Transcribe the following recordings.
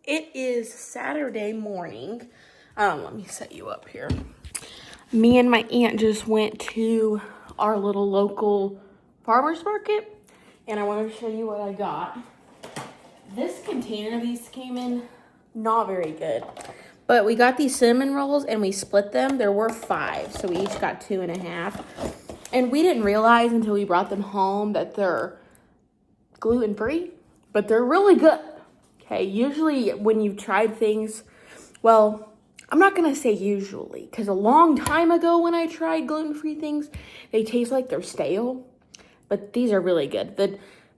It is Saturday morning. Let me set you up here. Me and my aunt just went to our little local farmer's market, and I wanted to show you what I got. This container of these came in not very good, but we got these cinnamon rolls and we split them. There were 5, so we each got 2.5. And we didn't realize until we brought them home that they're gluten-free, but they're really good. Okay, usually when you've tried things, well, I'm not gonna say usually, because a long time ago when I tried gluten-free things, they taste like they're stale, but these are really good.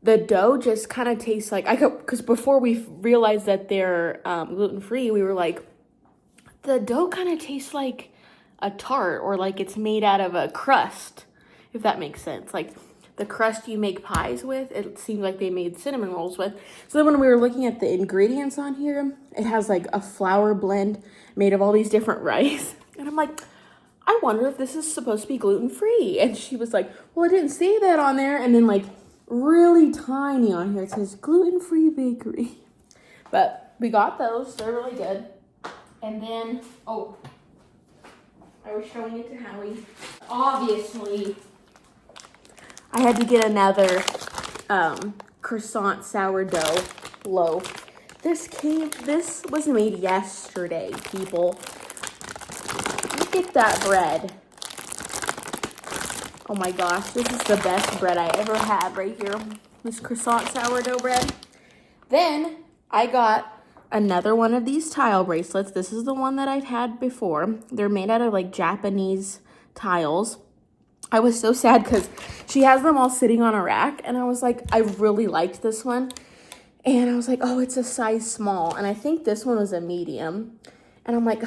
The dough just kind of tastes like, because before we realized that they're gluten-free, we were like, the dough kind of tastes like a tart, or like it's made out of a crust, if that makes sense. Like the crust you make pies with, it seems like they made cinnamon rolls with. So then when we were looking at the ingredients on here, it has like a flour blend made of all these different rice. And I'm like, I wonder if this is supposed to be gluten-free. And she was like, well, it didn't say that on there. And then like really tiny on here, it says gluten-free bakery. But we got those, they're really good. And then, oh, I was showing it to Hailey. Obviously, I had to get another croissant sourdough loaf. This was made yesterday, people. Look at that bread. Oh my gosh, this is the best bread I ever had right here. This croissant sourdough bread. Then I got another one of these tile bracelets. This is the one that I've had before. They're made out of like Japanese tiles. I was so sad because she has them all sitting on a rack, and I was like, I really liked this one. And I was like, oh, it's a size small. And I think this one was a medium. And I'm like,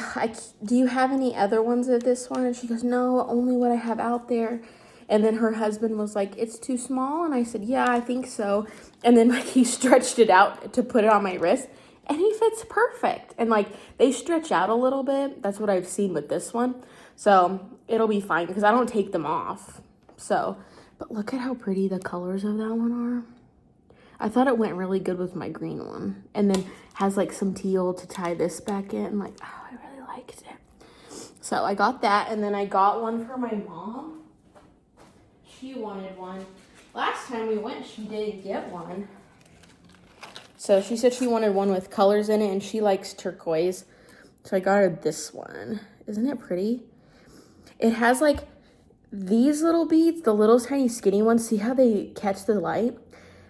do you have any other ones of this one? And she goes, no, only what I have out there. And then her husband was like, it's too small. And I said, yeah, I think so. And then like he stretched it out to put it on my wrist, and he fits perfect. And like they stretch out a little bit. That's what I've seen with this one. So it'll be fine because I don't take them off. So, but look at how pretty the colors of that one are. I thought it went really good with my green one. And then has like some teal to tie this back in. Like, oh, I really liked it. So I got that, and then I got one for my mom. She wanted one. Last time we went, she didn't get one. So she said she wanted one with colors in it, and she likes turquoise. So I got her this one. Isn't it pretty? It has like these little beads, the little tiny skinny ones. See how they catch the light?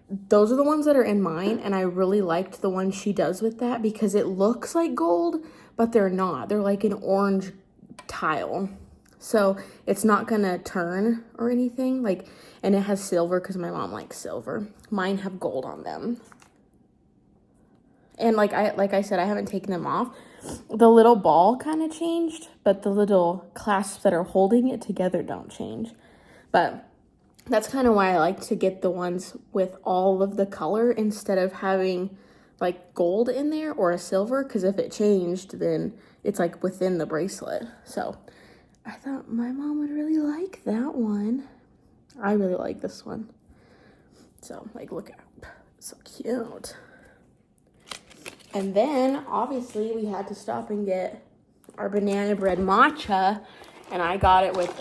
Those are the ones that are in mine, and I really liked the one she does with that because it looks like gold, but they're not. They're like an orange tile. So it's not gonna turn or anything. Like, and it has silver because my mom likes silver. Mine have gold on them. And like I said, I haven't taken them off. The little ball kind of changed, but the little clasps that are holding it together don't change. But that's kind of why I like to get the ones with all of the color instead of having like gold in there or a silver, because if it changed, then it's like within the bracelet. So I thought my mom would really like that one. I really like this one. So like, look out, so cute. And then obviously we had to stop and get our banana bread matcha, and I got it with,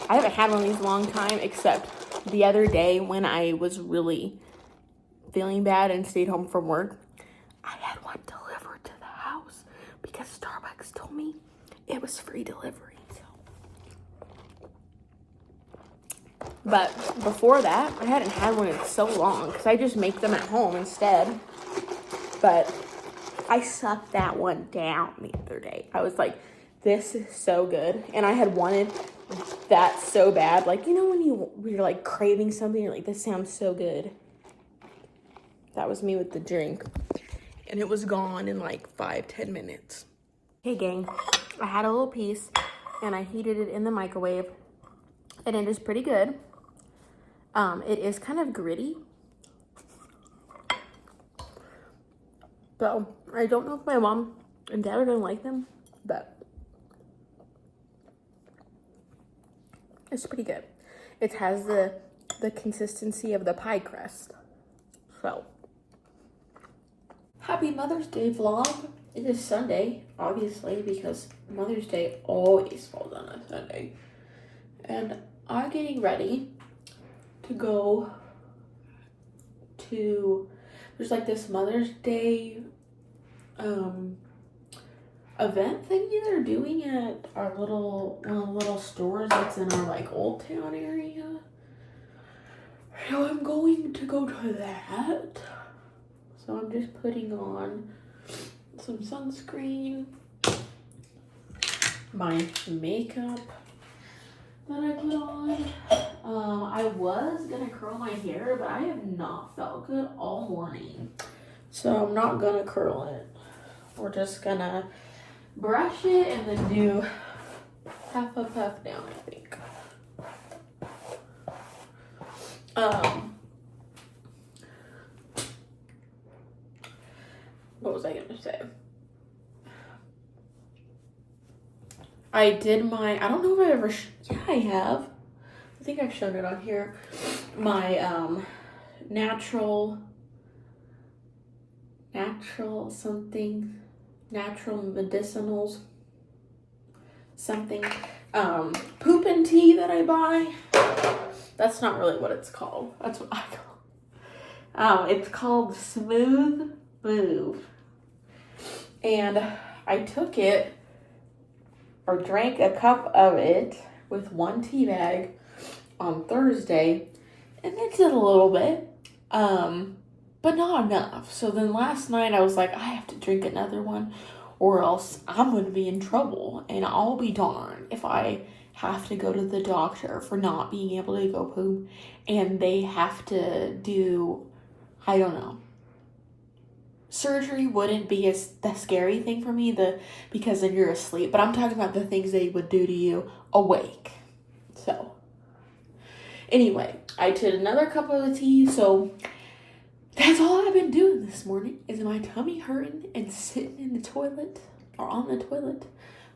I haven't had one of these in a long time, except the other day when I was really feeling bad and stayed home from work. I had one delivered to the house because Starbucks told me it was free delivery. But before that, I hadn't had one in so long because I just make them at home instead. But I sucked that one down the other day. I was like, this is so good. And I had wanted that so bad. Like, you know when you're like craving something, you're like, this sounds so good. That was me with the drink. And it was gone in like 5-10 minutes. Hey gang, I had a little piece and I heated it in the microwave. And it is pretty good. It is kind of gritty. So I don't know if my mom and dad are gonna like them, but it's pretty good. It has the consistency of the pie crust. So Happy Mother's Day vlog. It is Sunday, obviously, because Mother's Day always falls on a Sunday. And I'm getting ready to go to, there's like this Mother's Day event thingy they're doing at our one of the little stores that's in our like Old Town area. So I'm going to go to that. So I'm just putting on some sunscreen, my makeup that I put on. I was gonna curl my hair, but I have not felt good all morning. So I'm not gonna curl it. We're just gonna brush it and then do half a puff down, I think. What was I gonna say? I did my, I don't know if I ever, yeah, I have. I think I've shown it on here. My natural medicinals something poopin' tea that I buy. That's not really what it's called. That's what I call it. It's called Smooth Move. And I took it or drank a cup of it with one tea bag on Thursday, and it did a little bit, but not enough. So then last night I was like, I have to drink another one or else I'm going to be in trouble, and I'll be darned if I have to go to the doctor for not being able to go poop, and they have to do, I don't know. Surgery wouldn't be the scary thing for me, because then you're asleep. But I'm talking about the things they would do to you awake. So, anyway, I did another cup of the tea. So, that's all I've been doing this morning. Is my tummy hurting and sitting in the toilet or on the toilet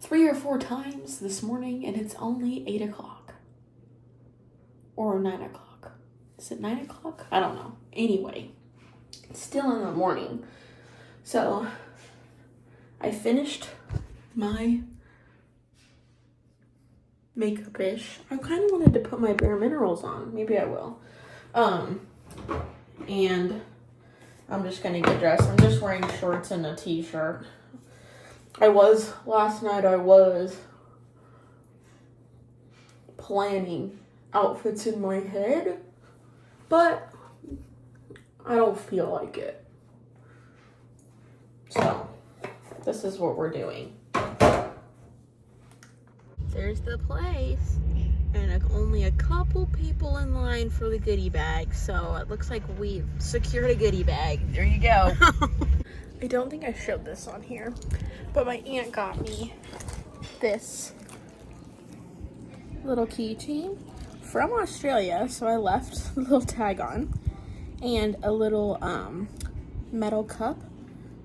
3 or 4 times this morning, and it's only 8 o'clock or 9 o'clock. Is it 9 o'clock? I don't know. Anyway, it's still in the morning. So, I finished my makeup-ish. I kind of wanted to put my Bare Minerals on. Maybe I will. And I'm just going to get dressed. I'm just wearing shorts and a t-shirt. Last night I was planning outfits in my head, but I don't feel like it. So, this is what we're doing. There's the place. And only a couple people in line for the goodie bag. So, it looks like we've secured a goodie bag. There you go. I don't think I showed this on here, but my aunt got me this little keychain from Australia. So, I left the little tag on. And a little metal cup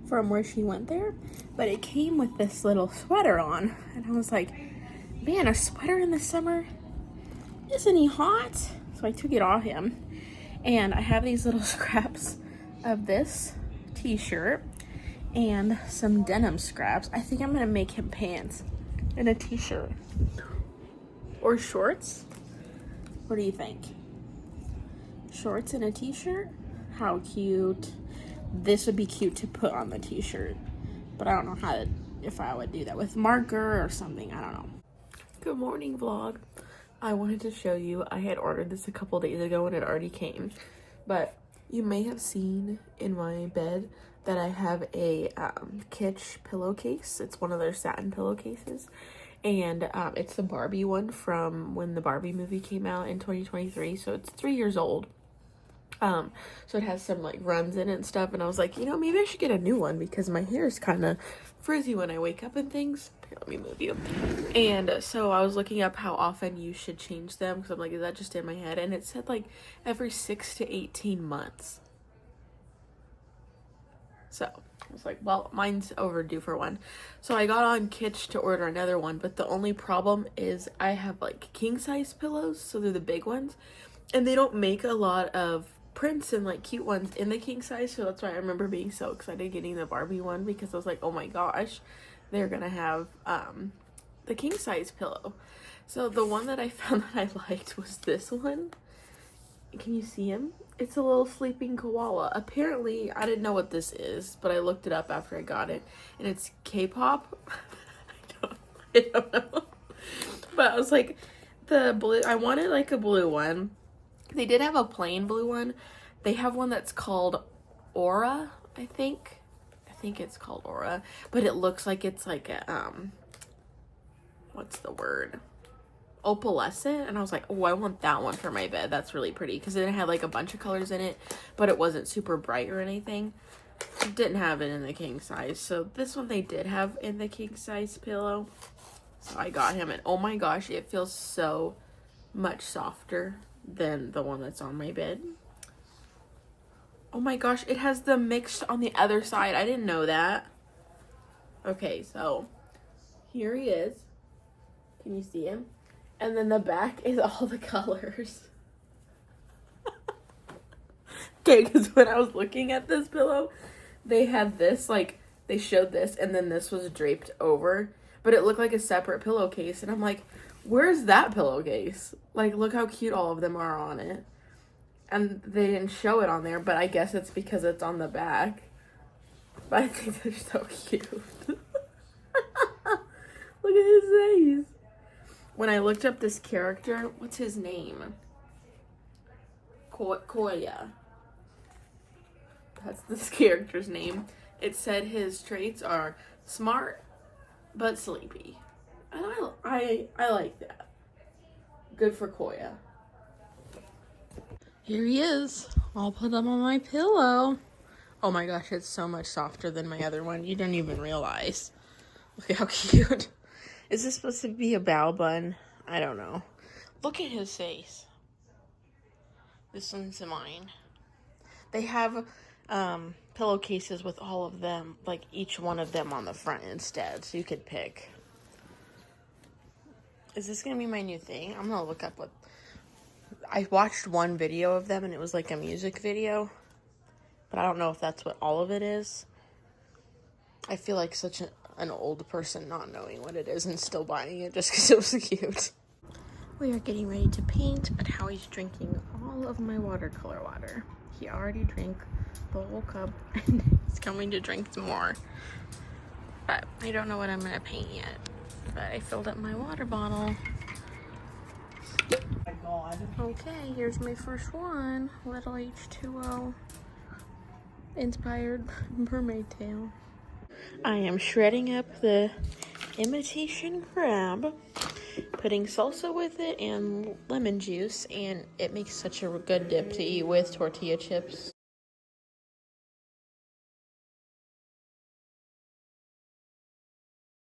from where she went there, but it came with this little sweater on, and I was like, man, a sweater in the summer, isn't he hot? So I took it off him, and I have these little scraps of this t-shirt and some denim scraps. I think I'm gonna make him pants and a t-shirt or shorts. What do you think? Shorts and a t-shirt? How cute. This would be cute to put on the t-shirt, but I don't know if I would do that with marker or something. I don't know. Good morning, vlog. I wanted to show you, I had ordered this a couple days ago and it already came, but you may have seen in my bed that I have a Kitsch pillowcase. It's one of their satin pillowcases, and it's the Barbie one from when the Barbie movie came out in 2023, so it's 3 years old. So it has some like runs in it and stuff, and I was like, you know, maybe I should get a new one because my hair is kind of frizzy when I wake up and things. Here, let me move you. And so I was looking up how often you should change them, because I'm like, is that just in my head? And it said like every 6 to 18 months. So I was like, well, mine's overdue for one. So I got on Kitsch to order another one, but the only problem is I have like king size pillows, so they're the big ones, and they don't make a lot of prints and like cute ones in the king size, so that's why I remember being so excited getting the Barbie one, because I was like, oh my gosh, they're gonna have the king size pillow. So the one that I found that I liked was this one. Can you see him? It's a little sleeping koala. Apparently, I didn't know what this is, but I looked it up after I got it, and it's K-pop. I don't know. But I was like, the blue, I wanted like a blue one. They did have a plain blue one. They have one that's called Aura, I think. I think it's called Aura, but it looks like it's like a, what's the word? Opalescent. And I was like, oh, I want that one for my bed. That's really pretty, because it had like a bunch of colors in it, but it wasn't super bright or anything. It didn't have it in the king size. So this one they did have in the king size pillow. So I got him, and oh my gosh, it feels so much softer than the one that's on my bed. Oh my gosh, it has the mixed on the other side. I didn't know that. Okay, so here he is. Can you see him? And then the back is all the colors. Okay, because when I was looking at this pillow, they had this, like, they showed this, and then this was draped over, but it looked like a separate pillowcase, and I'm like, where's that pillowcase? Like, look how cute all of them are on it. And they didn't show it on there, but I guess it's because it's on the back. But I think they're so cute. Look at his face. When I looked up this character, what's his name? Koya. That's this character's name. It said his traits are smart but sleepy. And I like that. Good for Koya. Here he is. I'll put him on my pillow. Oh my gosh, it's so much softer than my other one. You don't even realize. Look at how cute. Is this supposed to be a bow bun? I don't know. Look at his face. This one's mine. They have pillowcases with all of them, like each one of them on the front instead, so you could pick. Is this gonna be my new thing? I'm gonna look up what... I watched one video of them and it was like a music video, but I don't know if that's what all of it is. I feel like such an old person not knowing what it is and still buying it just because it was cute. We are getting ready to paint, but Howie's drinking all of my watercolor water. He already drank the whole cup and he's coming to drink some more. But I don't know what I'm going to paint yet. But I filled up my water bottle. Oh my God. Okay, here's my first one. Little H2O. Inspired mermaid tail. I am shredding up the imitation crab, putting salsa with it and lemon juice, and it makes such a good dip to eat with tortilla chips.